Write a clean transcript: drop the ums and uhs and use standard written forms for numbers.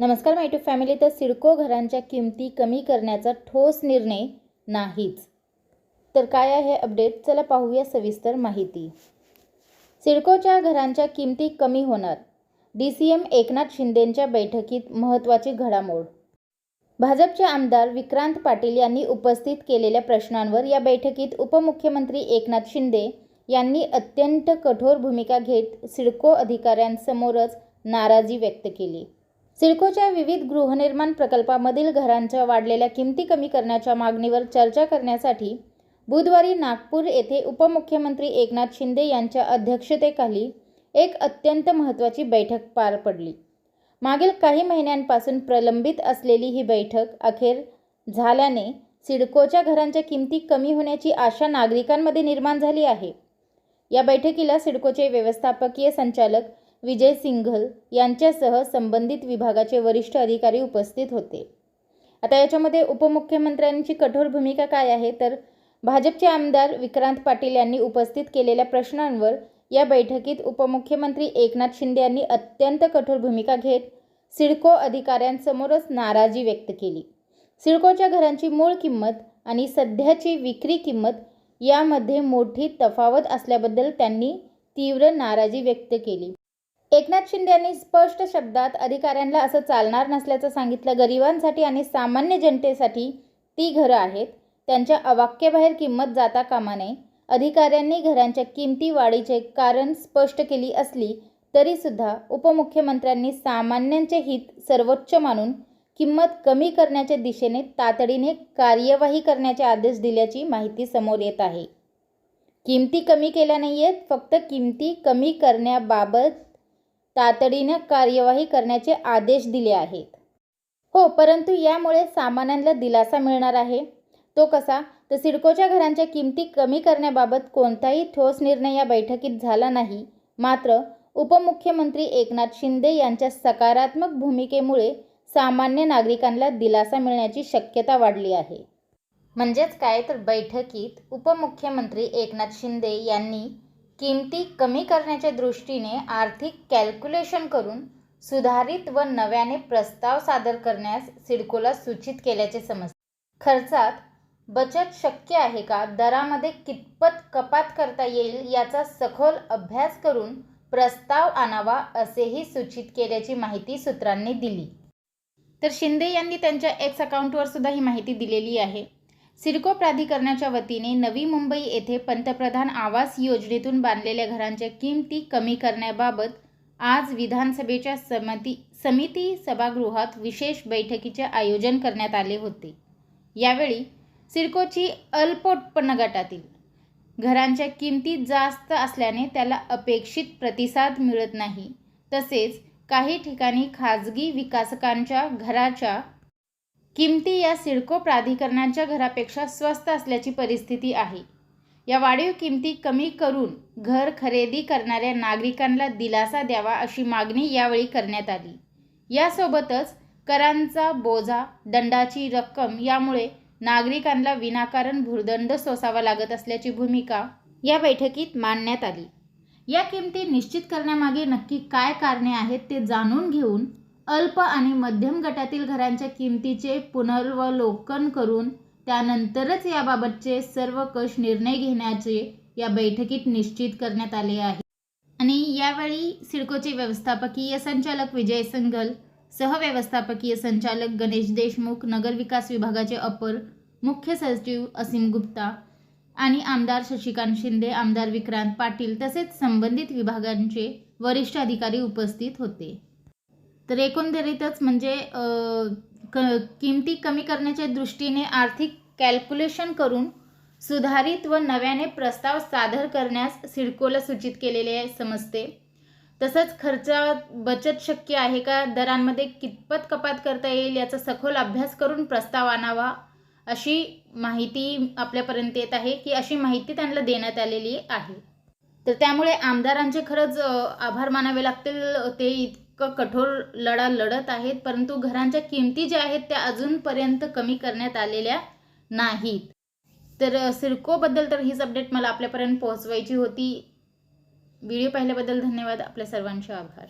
नमस्कार माय YouTube family. तर सिडको घरांच्या किमती कमी करण्याचा ठोस निर्णय नाहीच. तर काय आहे अपडेट, चला पाहूया सविस्तर माहिती. सिडकोच्या घरांच्या किमती कमी होणार, DCM एकनाथ शिंदेंच्या बैठकीत महत्त्वाची घडामोड. भाजपचे आमदार विक्रांत पाटील यांनी उपस्थित केलेल्या प्रश्नांवर या बैठकीत उपमुख्यमंत्री एकनाथ शिंदे यांनी अत्यंत कठोर भूमिका घेत सिडको अधिकाऱ्यांसमोरच नाराजी व्यक्त केली. सिडकोच्या विविध गृहनिर्माण प्रकल्पामधील घरांच्या वाढलेल्या किमती कमी करण्याच्या मागणीवर चर्चा करण्यासाठी बुधवारी नागपूर येथे उपमुख्यमंत्री एकनाथ शिंदे यांच्या अध्यक्षतेखाली एक अत्यंत महत्त्वाची बैठक पार पडली. मागील काही महिन्यांपासून प्रलंबित असलेली ही बैठक अखेर झाल्याने सिडकोच्या घरांच्या किमती कमी होण्याची आशा नागरिकांमध्ये निर्माण झाली आहे. या बैठकीला सिडकोचे व्यवस्थापकीय संचालक विजय सिंघल यांच्यासह संबंधित विभागाचे वरिष्ठ अधिकारी उपस्थित होते. आता याच्यामध्ये उपमुख्यमंत्र्यांची कठोर भूमिका काय आहे, तर भाजपचे आमदार विक्रांत पाटील यांनी उपस्थित केलेल्या प्रश्नांवर या बैठकीत उपमुख्यमंत्री एकनाथ शिंदे यांनी अत्यंत कठोर भूमिका घेत सिडको अधिकाऱ्यांसमोरच नाराजी व्यक्त केली. सिडकोच्या घरांची मूळ किंमत आणि सध्याची विक्री किंमत यामध्ये मोठी तफावत असल्याबद्दल त्यांनी तीव्र नाराजी व्यक्त केली. एकनाथ शिंदे यांनी स्पष्ट शब्दात अधिकाऱ्यांना असं चालणार नसल्याचं सांगितलं. गरिबांसाठी आणि सामान्य जनतेसाठी ती घरं आहेत, त्यांच्या अवाक्याबाहेर किंमत जाता कामा नये. अधिकाऱ्यांनी घरांच्या किमती वाढीचे कारण स्पष्ट केली असली तरीसुद्धा उपमुख्यमंत्र्यांनी सामान्यांचे हित सर्वोच्च मानून किंमत कमी करण्याच्या दिशेने तातडीने कार्यवाही करण्याचे आदेश दिल्याची माहिती समोर येत आहे. किमती कमी केल्या नाही आहेत, फक्त किमती कमी करण्याबाबत तातडीने कार्यवाही करण्याचे आदेश दिले आहेत. हो, परंतु यामुळे सामान्यांना दिलासा मिळणार आहे. तो कसा, तर सिडकोच्या घरांच्या किमती कमी करण्याबाबत कोणताही ठोस निर्णय या बैठकीत झाला नाही. मात्र उपमुख्यमंत्री एकनाथ शिंदे यांच्या सकारात्मक भूमिकेमुळे सामान्य नागरिकांना दिलासा मिळण्याची शक्यता वाढली आहे. म्हणजेच काय, तर बैठकीत उपमुख्यमंत्री एकनाथ शिंदे यांनी किमती कमी करण्याच्या दृष्टीने आर्थिक कॅल्क्युलेशन करून सुधारित व नव्याने प्रस्ताव सादर करण्यास सिडकोला सूचित केल्याचे समजते. खर्चात बचत शक्य आहे का, दरामध्ये कितपत कपात करता येईल याचा सखोल अभ्यास करून प्रस्ताव आणावा असेही सूचित केल्याची माहिती सूत्रांनी दिली. तर शिंदे यांनी त्यांच्या एक्स अकाउंटवर सुद्धा ही माहिती दिलेली आहे. सिडको प्राधिकरणाच्या वतीने नवी मुंबई येथे पंतप्रधान आवास योजनेतून बांधलेल्या घरांच्या किमती कमी करण्याबाबत आज विधानसभेच्या समिती सभागृहात विशेष बैठकीचे आयोजन करण्यात आले होते. यावेळी सिडकोची अल्पोत्पन्न गटातील घरांच्या किमती जास्त असल्याने त्याला अपेक्षित प्रतिसाद मिळत नाही. तसेच काही ठिकाणी खाजगी विकासकांच्या घराच्या किमती या सिडको प्राधिकरणाच्या घरापेक्षा स्वस्त असल्याची परिस्थिती आहे. या वाढीव किमती कमी करून घर खरेदी करणाऱ्या नागरिकांना दिलासा द्यावा अशी मागणी यावेळी करण्यात आली. यासोबतच करांचा बोजा, दंडाची रक्कम यामुळे नागरिकांना विनाकारण भुर्दंड सोसावा लागत असल्याची भूमिका या बैठकीत मांडण्यात आली. या किमती निश्चित करण्यामागे नक्की काय कारणे आहेत ते जाणून घेऊन अल्प आणि मध्यम गटातील घरांच्या किमतीचे पुनर्वलोकन करून त्यानंतरच याबाबतचे सर्व कष निर्णय घेण्याचे या बैठकीत निश्चित करण्यात आले आहे. आणि यावेळी सिडकोचे व्यवस्थापकीय संचालक विजय सिंघल, सहव्यवस्थापकीय संचालक गणेश देशमुख, नगरविकास विभागाचे अपर मुख्य सचिव असीम गुप्ता आणि आमदार शशिकांत शिंदे, आमदार विक्रांत पाटील तसेच संबंधित विभागांचे वरिष्ठ अधिकारी उपस्थित होते. तर एकंदरीतच म्हणजे किमती कमी करण्याच्या दृष्टीने आर्थिक कॅल्क्युलेशन करून सुधारित व नव्याने प्रस्ताव सादर करण्यास सिडकोला सूचित केलेले समजते. तसंच खर्चात बचत शक्य आहे का, दरांमध्ये कितपत कपात करता येईल याचा सखोल अभ्यास करून प्रस्ताव आणावा अशी माहिती आपल्यापर्यंत येत आहे की अशी माहिती त्यांना देण्यात आलेली आहे. तर त्यामुळे आमदारांचे खरंच आभार मानावे लागतील. ते इतकं कठोर लढा लढत आहेत, परंतु घरांच्या किमती ज्या आहेत त्या अजूनपर्यंत कमी करण्यात आलेल्या नाहीत. तर सिडकोबद्दल तर हीच अपडेट मला आपल्यापर्यंत पोहोचवायची होती. व्हिडिओ पाहिल्याबद्दल धन्यवाद. आपल्या सर्वांचे आभार.